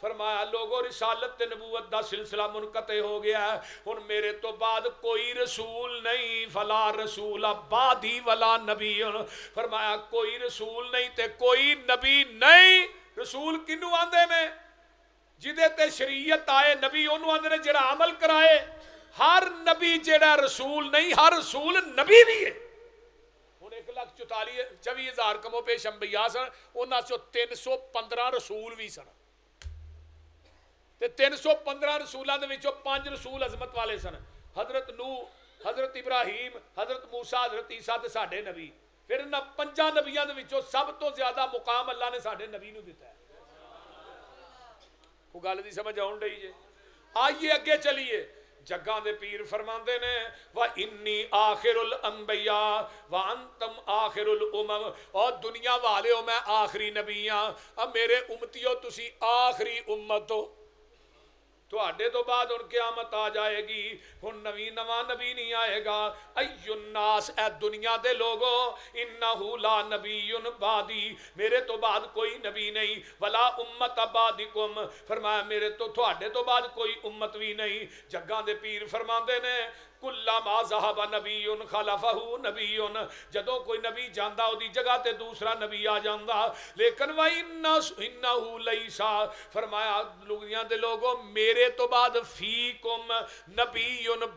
فرمایا لوگوں رسالت تے نبوت دا سلسلہ منقطع ہو گیا ہے، ہن میرے تو بعد کوئی رسول نہیں، فلا رسول بعدی ولا نبی، فرمایا کوئی رسول نہیں تے کوئی نبی نہیں۔ رسول کنوں آندے نے؟ جدے تے شریعت آئے، نبی انہوں آندے نے جڑا عمل کرائے۔ ہر نبی جڑا رسول نہیں، ہر رسول نبی بھی ہے۔ ہن 1,44,24,000 کمو پیش انبیاء سن، انہاں چوں 315 رسول بھی سن، تے 315 رسولاں دے وچوں 5 رسول عظمت والے سن، حضرت نوح، حضرت ابراہیم، حضرت موسیٰ، حضرت عیسیٰ تے ساڈے نبی۔ پھر انہاں 5 نبیاں دے وچوں سب تو زیادہ مقام اللہ نے ساڈے نبی نو دیتا ہے۔ وہ گل دی سمجھ آن رہی ہے؟ آئیے اگے چلیے۔ جگاں دے پیر فرماندے نے وَإِنِّي آخِرُ الْأَنْبِيَاءِ وَأَنْتُمْ آخِرُ الْأُمَمِ، اور دنیا والے ہو میں آخری نبی ہاں، اب میرے امتیو تسی آخری امت ہو، تو آڈے تو بعد ان قیامت آ جائے گی، ہن نواں نبی نہیں آئے گا۔ ایُّ الناس، اے دنیا دے لوگو، انہو لا نبی بعدی، میرے تو بعد کوئی نبی نہیں، ولا امت بعدکم، فرمایا میرے تو تھوڑے تو بعد کوئی امت بھی نہیں۔ جگاں دے پیر فرماندے نے کلما ذہب نبی خلفہ نبی، جدوں کوئی نبی جاندا او دی جگہ تے دوسرا نبی آ جاندا، لیکن وَإِنَّهُ لَيْسَ، فرمایا دنیا دے لوگوں میرے تو بعد فیکم نبی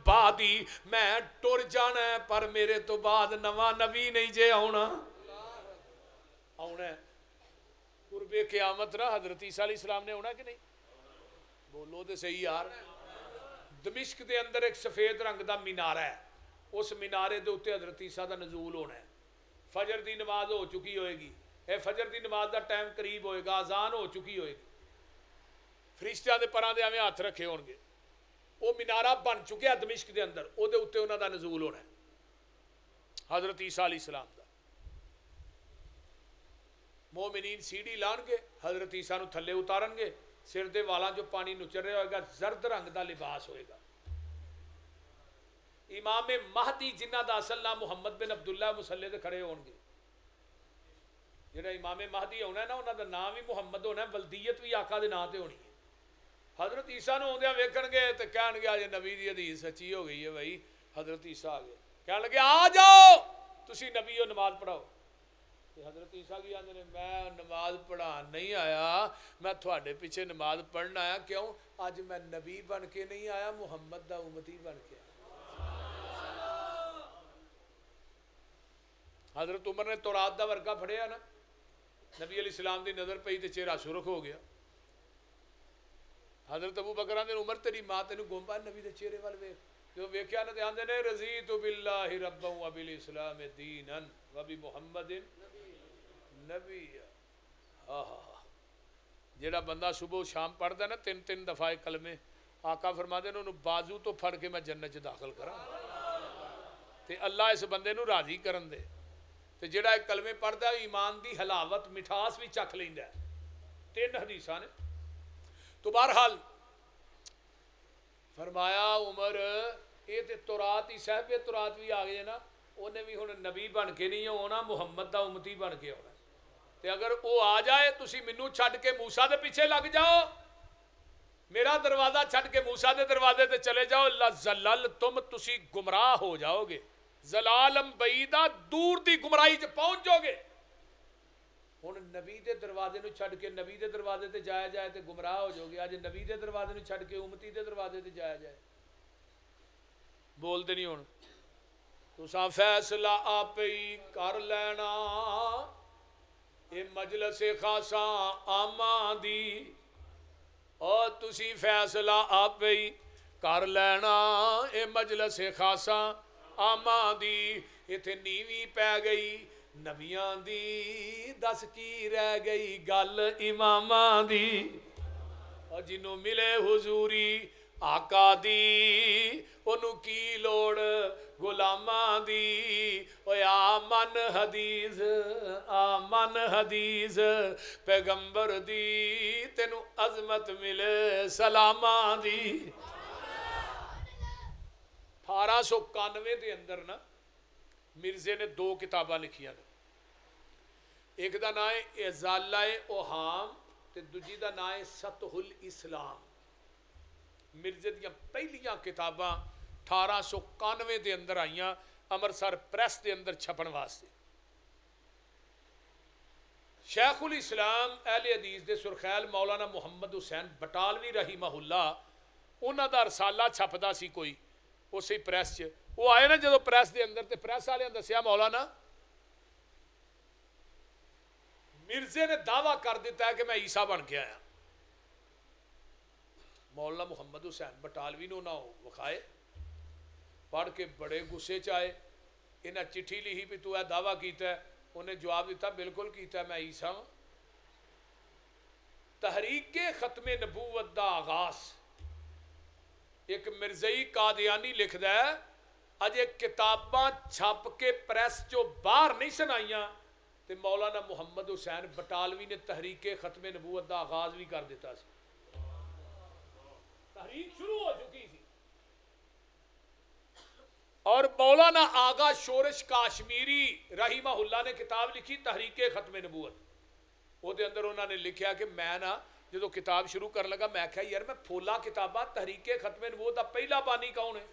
بعدی، میں ٹر جانا ہے پر میرے تو بعد نواں نبی نہیں جے آنا۔ آنا قرب قیامت نا حضرت عیسیٰ علیہ السلام نے ہونا کہ نہیں؟ بولو دے صحیح یار۔ دمشق دے اندر ایک سفید رنگ دا مینارہ ہے، اس مینارے دے اتے حضرت عیسیٰ دا نزول ہونا ہے۔ فجر دی نماز ہو چکی ہوئے گی، اے فجر دی نماز دا ٹائم قریب ہوئے گا، اذان ہو چکی ہوئے گی، فرشتیاں دے پراں دے ہمیں ہاتھ رکھے ہون گے، وہ مینارہ بن چکے دمشق دے اندر، او دے اتے انہاں دا نزول ہونا ہے حضرت عیسیٰ علیہ السلام دا۔ مومنین سیڑھی لان گے، حضرت عیسیٰ نو تھلے اتارن گے، سر دے والاں جو پانی نچر رہا ہوئے گا، زرد رنگ دا لباس ہوئے گا۔ امام مہدی جنہ دا اصل نام محمد بن عبداللہ مسلح دے کھڑے ہون گے، جنہا امام مہدی ہونا ہے نا، انہاں دا نام بھی محمد ہونا ہے، ولدیت بھی آقا دے نام تے ہونی ہے۔ حضرت عیسیٰ نو ہوندیاں ویکھن گے تے کہن گے آج نبی دی حدیث سچی ہو گئی ہے بھائی، حضرت عیسیٰ آ گئے، کہن لگے آ جاؤ تسی نبی ہو، نماز پڑھاؤ۔ حضرت عیسیٰ کی آندے نے میں نماز پڑھا نہیں آیا، میں تھوڑے پیچھے نماز پڑھنا آیا، کیوں؟ آج میں نبی بن کے نہیں آیا، محمد دا امتی بن کے آیا۔ حضرت عمر نے تورات دا ورقہ پڑھیا نا، نبی علیہ السلام دی نظر پئی تے چہرہ سرخ ہو گیا۔ حضرت ابو بکر آندے عمر تیری ماں تینوں گم پا نبی دے چہرے وال ویکھ، جو ویکھیا نا تے آندے نے رضیت باللہ ربا وبالاسلام دینا وبمحمد نبی۔ جیڑا بندہ صبح شام پڑھدا نا 3 دفعہ کلمے، آقا فرماندے نے انہوں بازو تو پھڑ کے میں جنت چ داخل کراں، تے اللہ اس بندے نو راضی کرن دے، تے جیڑا ایک کلمے پڑھدا ہے ایمان دی حلاوت مٹھاس بھی چکھ لیندا ہے۔ 3 حدیثاں نے۔ تو بہرحال فرمایا عمر یہ تے تورات ہی صاحب تورات بھی آ گئے نا، انہیں بھی ہن نبی بن کے نہیں ہونا، محمد دا امتی بن کے ہونا، تے اگر وہ آ جائے تسی منو چھڈ کے موسیٰ دے پیچھے لگ جاؤ، میرا دروازہ چھڈ کے موسیٰ دے دروازے تے چلے جاؤ، لَزَلَّلْتُمْ تسی گمراہ ہو جاؤ گے، زلالم بعیدہ دور دی گمراہی چ پہنچ جاؤ گے۔ ہن نبی دے دروازے نو چھڈ کے نبی دے دروازے تے جایا جائے تے گمراہ ہو جاؤ گے، اج نبی دے دروازے نو چھڈ کے امتی دے دروازے تے جایا جائے، بولتے نہیں ہن تساں فیصلہ آپ ہی کر لینا، اے مجلس خاصا آماں دی، اور تسی فیصلہ آپ ہی کر لینا، اے مجلس خاصا آماں دی، ایتھے نیوی پہ گئی نبیاں دی، دس کی رہ گئی گل اماماں دی، اور جنوں ملے حضوری آقا دی، انہوں کی لوڑ غلاماں دی، اوے آمن حدیث آمن حدیث پیغمبر دی، تینوں عظمت ملے سلاماں دی۔ 1891 دے اندر نا مرزے نے 2 کتاباں لکھیاں نے، ایک دا نام ہے ازالہ اوہام تے دوجی دا نام ہے سطح الاسلام. مرزے دیاں پہلیاں کتاباں 1891 دے اندر آئیاں امرتسر پریس دے اندر چھپن واسطے. شیخ الاسلام اہل حدیث دے سرخیل مولانا محمد حسین بٹالوی رحمہ اللہ انہاں دا رسالہ چھپدا سی کوئی اسی پریس چ. وہ آئے نا جدو پریس دے اندر تے پریس والے دسیا مولانا مرزے نے دعویٰ کر دیتا ہے کہ میں عیسیٰ بن کے آیا. مولانا محمد حسین بٹالوی نے انہاں وکھائے پڑھ کے بڑے غصے چائے. انہیں چٹھی لکھی بھی تو دعویٰ کیتا ہے. انہیں جواب دیتا بالکل کیتا ہے میں عیسیٰ ہوں. تحریک ختم نبوت دا آغاز ایک مرزئی قادیانی لکھدا ہے اجے کتاباں چھپ کے پریس چو باہر نہیں سنائیاں تے مولانا محمد حسین بٹالوی نے تحریک ختم نبوت دا آغاز بھی کر دیتا سی. تحریک شروع ہو چکی سی. اور مولانا آغا شورش کاشمیری رحمہ اللہ نے کتاب لکھی تحریک ختم نبوت. وہ دے اندر انہوں نے لکھیا کہ میں نا جدو کتاب شروع کر لگا میں کہا یار میں پھولا کتاباں تحریک ختم نبوت دا پہلا بانی کون ہے.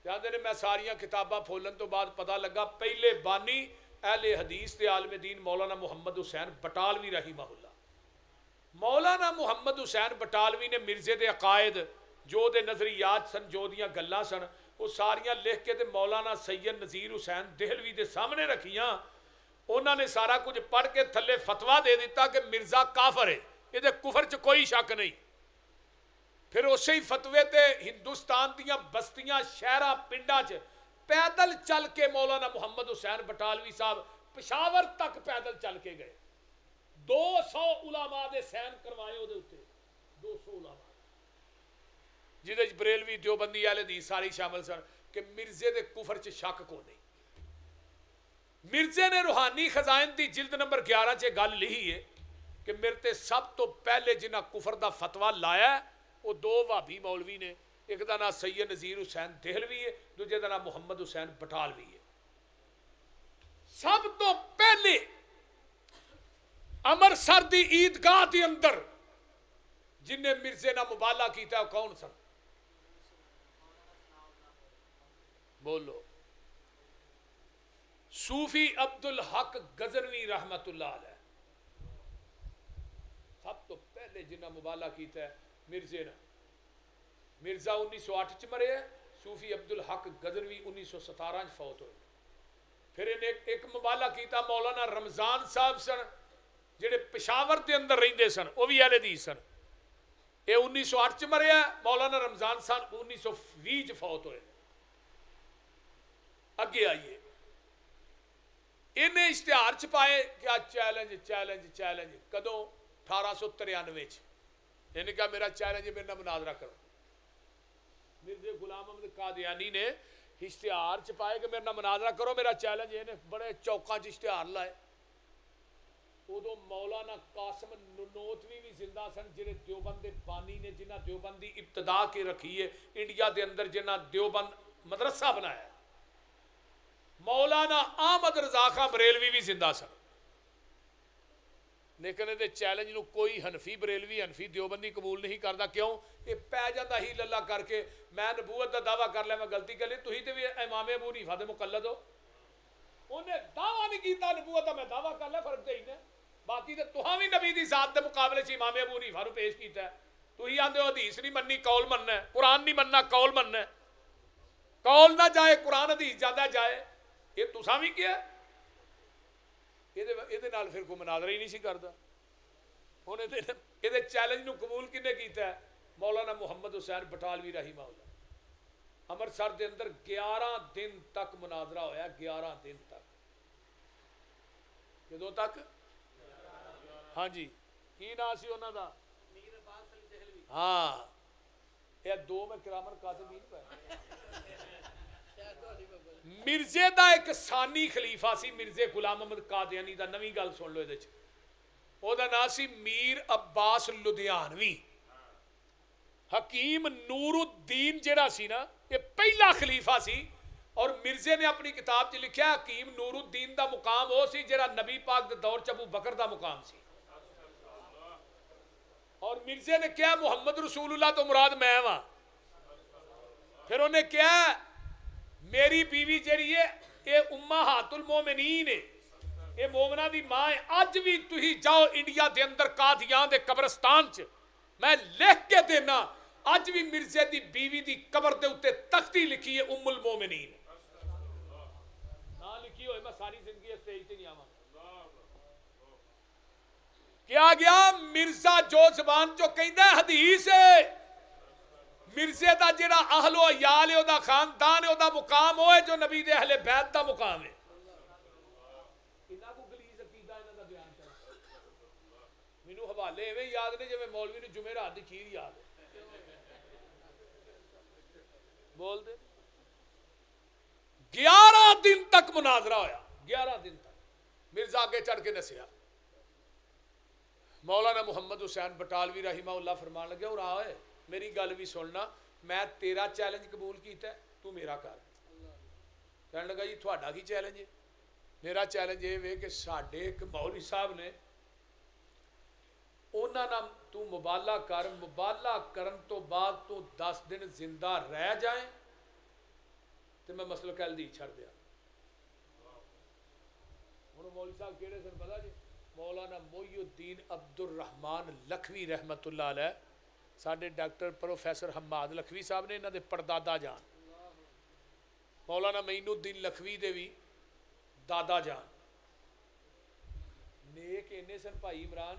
کہتے ہیں میں ساریاں کتاباں پھولن تو بعد پتہ لگا پہلے بانی اہل حدیث تے عالم دین مولانا محمد حسین بٹالوی رحمہ اللہ. مولانا محمد حسین بٹالوی نے مرزے دے عقائد جو دے نظریات سن جو دیاں گلاں سن وہ ساریاں لکھ کے تے مولانا سید نذیر حسین دہلوی دے سامنے رکھیاں. انہوں نے سارا کچھ پڑھ کے تھلے فتویٰ دے دیتا کہ مرزا کافر ہے. یہ دے کفر چ کوئی شک نہیں. پھر اسی ہی فتوے تے ہندوستان دیاں بستیاں شہراں پنڈاں چ پیدل چل کے مولانا محمد حسین بٹالوی صاحب پشاور تک پیدل چل کے گئے. 200 علماء دے سین کروائے وہ دے اتے 200 علماء جہاں بریلوی دیوبندی اہل حدیث ساری شامل سن کہ مرزے دے کفر چ شک کو نہیں. مرزے نے روحانی خزائن دی جلد نمبر 11 چ گل لکھی ہے کہ میرے تے سب تو پہلے جنہ کفر دا فتویٰ لایا ہے وہ 2 وہابی مولوی نے. ایک دا نام سید نذیر حسین دہلوی ہے دوجے دا نام محمد حسین بٹالوی ہے. سب تو پہلے امرتسر دی عیدگاہ دی اندر جن نے مرزے نہ مبالغہ کیتا ہے کون سن بولو. صوفی عبدالحق غزنوی رحمت اللہ علیہ سب تو پہلے جنہ مبالغہ کیتا ہے مرزے نہ. مرزا 1908 چ مرے ہے. صوفی عبدالحق غزنوی 1917 چ فوت ہوئے. پھر انہیں ایک مبالغہ کیتا مولانا رمضان صاحب سن جڑے پشاور دے اندر رہندے سن وہ بھی اہل حدیث سن. یہ 1908 چ مرے ہے. مولانا رمضان صاحب 1920 چ فوت ہوئے. اگے آئیے انہیں اشتہار چھپائے کیا چیلنج چیلنج چیلنج کدوں 1893 انہیں کہا میرا چیلنج ہے میرے نہ مناظرہ کرو. مرزا غلام احمد قادیانی نے اشتہار چھپائے کہ میرے نہ مناظرہ کرو میرا چیلنج ہے. بڑے چوکاں چ اشتہار لائے. ادو مولانا قاسم ننوتوی بھی زندہ سن جنہیں دیوبند بانی نے جنہ دیوبند دی ابتدا کے رکھی ہے انڈیا دے اندر جنہ دیوبند مدرسہ بنایا ہے. مولانا احمد رضا خان بریلوی بھی زندہ سن. لیکن یہ چیلنج نو کوئی حنفی بریلوی حنفی دیوبندی قبول نہیں کرتا. کیوں؟ یہ پی جاتا ہی للہ کر کے میں نبوت کا دعویٰ کر لیا میں غلطی کر لی تھی تو بھی امام ابو حنیفہ دے مقلد ہو. انہیں دعویٰ نہیں کیتا نبوت کا میں دعویٰ کر لیا فرق دے ہی نے. باقی تو تہاں بھی نبی دی ذات دے مقابلے سے امام ابو حنیفہ نو پیش کیتا ہے. تو ہی آندے ہو حدیث نہیں مننی قول مننا ہے. قرآن نہیں مننا قول مننا ہے. قول نہ جائے قرآن حدیث زیادہ جائے. یہ تساں بھی کیا یہ نال پھر کوئی مناظرہ ہی نہیں سی کرتا. ہن یہ چیلنج نو قبول کنے کیتا ہے؟ مولانا محمد حسین بٹالوی رحمہ اللہ. امرتسر دے اندر 11 دن تک مناظرہ ہویا. 11 دن تک. کدوں تک؟ ہاں جی کی نام سی انہاں دا؟ ہاں یہ 2 میں کرامن کاتبین پہ. مرزے دا ایک ثانی خلیفہ سی مرزا غلام احمد قادیانی دا. نویں گل سن لو یہ او دا نام سی میر عباس لدھیانوی. حکیم نور الدین جڑا سی نا یہ پہلا خلیفہ سی. اور مرزے نے اپنی کتاب چ لکھیا حکیم نور الدین دا مقام وہ سی جڑا نبی پاک دے دور چ ابو بکر دا مقام سی. اور مرزے نے کیا محمد رسول اللہ تو مراد میں وہاں. پھر انہیں کیا میری بیوی جیڑی ہے یہ امہات المومنین ہے, یہ مومنہ دی ماں ہے. اج بھی تھی جاؤ انڈیا دے اندر قادیان دے قبرستان چ, میں لکھ کے دینا اج بھی مرزے دی بیوی دی قبر دے اتے تختی لکھی ہے ام المومنین. نہ لکھی ہوئے میں ساری زندگی اسٹیج تے نہیں آواں. کیا گیا مرزا جو زبان جو کہندا ہے حدیث ہے, مرزے دا جڑا اہل و عیال ہے, دا خاندان ہے, دا مقام ہوئے جو نبی دے اہل بیت دا مقام ہے. انہاں کو گلیز عقیدہ انہاں دا بیان کر مینوں حوالے ایویں یاد نے جویں مولوی نے جمعرات دی کھیر یاد ہے. بول دے 11 دن تک مناظرہ ہویا, 11 دن تک مرزا آگے چڑھ کے نسیا. مولانا محمد حسین بٹالوی رحمہ اللہ فرمان لگے اور آئے میری گل بھی سننا, میں تیرا چیلنج قبول کیتا ہے تو میرا کر. کہنے لگا جی تھوڑا کی چیلنج ہے؟ میرا چیلنج یہ ہے کہ ساڈے ایک مولوی صاحب نے انہاں نام تو مبالغہ کر, مبالغہ کرن تو بعد تو 10 دن زندہ رہ جائیں تو میں مسلک اہل حدیث چھڑ دیا. ہن مولوی صاحب کیڑے سن پتہ جی؟ مولانا محی الدین عبد الرحمان لکھوی رحمت اللہ علیہ, ساڈے ڈاکٹر پروفیسر حماد لکھوی صاحب نے انہاں دے پردادا جان, مولانا معین الدین لکھوی دے بھی دادا جان. نیک اینے سن بھائی عمران,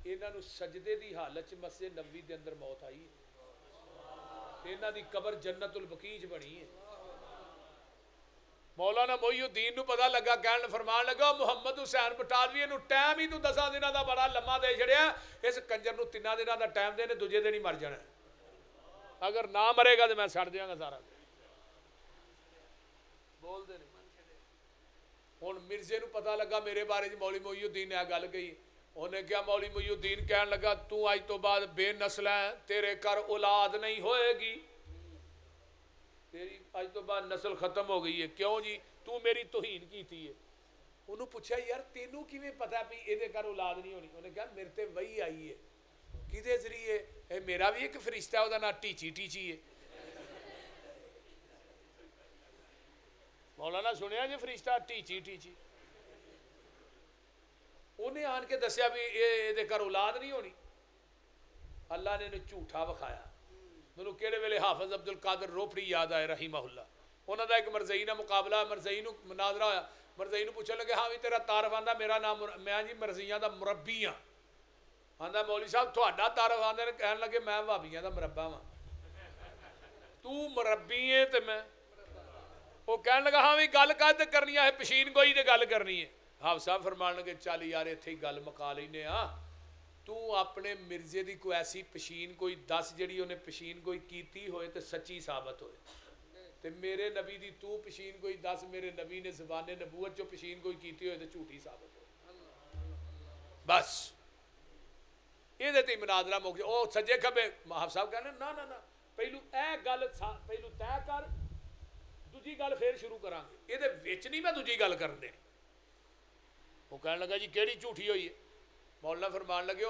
انہاں نو سجدے دی حالت مسجد نبوی دے اندر موت آئی, انہاں دی قبر جنت البقیع بنی ہے. مولانا محی الدین نو پتہ لگا, کہن فرمان لگا محمد حسین بٹالوی نو ٹائم ہی تو 10 دنوں دا بڑا لمبا دے چھڑیا, اس کنجر نو 3 دنوں دا ٹائم دے نے, دوجے دن ہی مر جانا. اگر نہ مرے گا تو میں سڑ دیاں گا سارا. بول دے نہیں. ہن مرزے نو پتہ لگا میرے بارے چ مولوی محی الدین نے گل کہی. انہیں کیا مولوی محی الدین کہن لگا تو اج تو بعد بے نسل ہے, تیرے گھر اولاد نہیں ہوئے گی, تیری اج تو بعد نسل ختم ہو گئی ہے. کیوں جی؟ تو میری توہین کیتی ہے. انہوں پوچھا یار تینوں کیویں پتہ بھی یہ گھر اولاد نہیں ہونی؟ انہیں کہا میرے تے وہی آئی ہے. کدے ذریعے؟ میرا بھی ایک فرشتہ ہے, وہ نام ٹیچی ٹیچی ہے. مولانا سنیا جی فرشتہ ٹیچی ٹیچی. انہیں آن کے دسیا بھی یہ گھر اولاد نہیں ہونی. اللہ نے انہیں جھوٹا وکھایا. مینوں کہڑے ویلے حافظ عبد القادر روپڑی یاد آئے رحمہ اللہ, انہوں دا ایک مرزئی نہ مقابلہ, مرزئی نو مناظرہ ہویا. مرزئی نو پوچھنے لگے ہاں بھی تیرا تعارف آندا میرا نام, میں جی مرزیاں دا مربی ہاں. آندا مولوی صاحب تھوڑا تعارف آندا, کہن لگے میں وہابیاں دا مربا ہاں. تو مربی ہے تے میں, وہ کہن لگا ہاں بھی گل کد کرنی ہے, پشین گوئی تے گل کرنی ہے. حافظ صاحب فرمان لگے چل یار اتھے ہی گل مکا لینے ہاں, تو اپنے مرزے دی کوئی ایسی پشین کوئی دس جڑی انہیں پشین کوئی کیتی ہوئے تو سچی ثابت ہوئے, تے میرے نبی دی تو پشین کوئی دس میرے نبی نے زبان نبوت جو پشین کوئی کیتی ہوئے تو جھوٹی ثابت ہوئے. بس یہ دیتے مناظرہ موقع. او سجے کھبے حافظ صاحب کہنے نا نا نا پہلو اے گل پہلو طے کر, دوجی گل پھر شروع کران گے, یہ دے وچ نہیں میں دوجی گل کرن دینی. وہ کہنے لگا جی کیڑی جھوٹی ہوئی ہے؟ مولانا فرمان لگے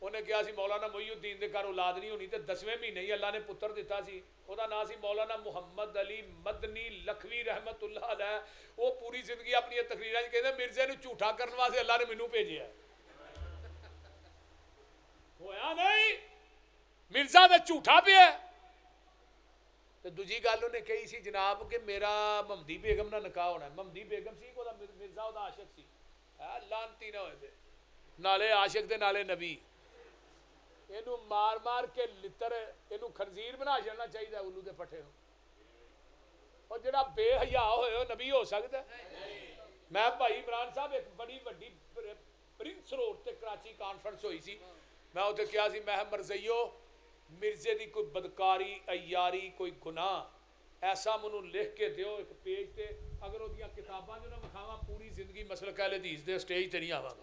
انہیں کیا سی مولانا محی الدین دے گھر اولاد نہیں ہونی, تے 10ویں مہینے ہی اللہ نے پتر دیتا سی, وہ دا نام سی مولانا محمد علی مدنی لکھوی رحمت اللہ علیہ. وہ پوری زندگی اپنی تقریراں وچ کہندا مرزے نو جھوٹا کرن واسطے اللہ نے مینوں بھیجیا. ہویا نہیں, مرزا تے جھوٹا پیا. تے دوجی گل انہیں کہی سی جناب کہ میرا ممدی بیگم نال نکاح ہونا ہے. ممدی بیگم سی کو مرزا او دا عاشق سی, لانتی نہ ہوئے دے, نالے عاشق دے نالے نبی. اینو مار مار کے لتر اینو خنزیر بنا چھڑنا چاہیے الو دے پٹھے نو. اور جڑا بے حیا ہوئے ہو نبی ہو سکتا ہے؟ میں بھائی عمران صاحب ایک بڑی وڈی پرنس روڈ تے کراچی کانفرنس ہوئی سی, میں اتنے کیا سی میں مرزئیو مرزے دی کوئی بدکاری عیاری کوئی گناہ ایسا منو لکھ کے دیو ایک پیج تے, اگر وہ کتاباں جو نہ مکھاواں پوری زندگی مسلک اہل حدیث دے سٹیج تے نہیں آواں.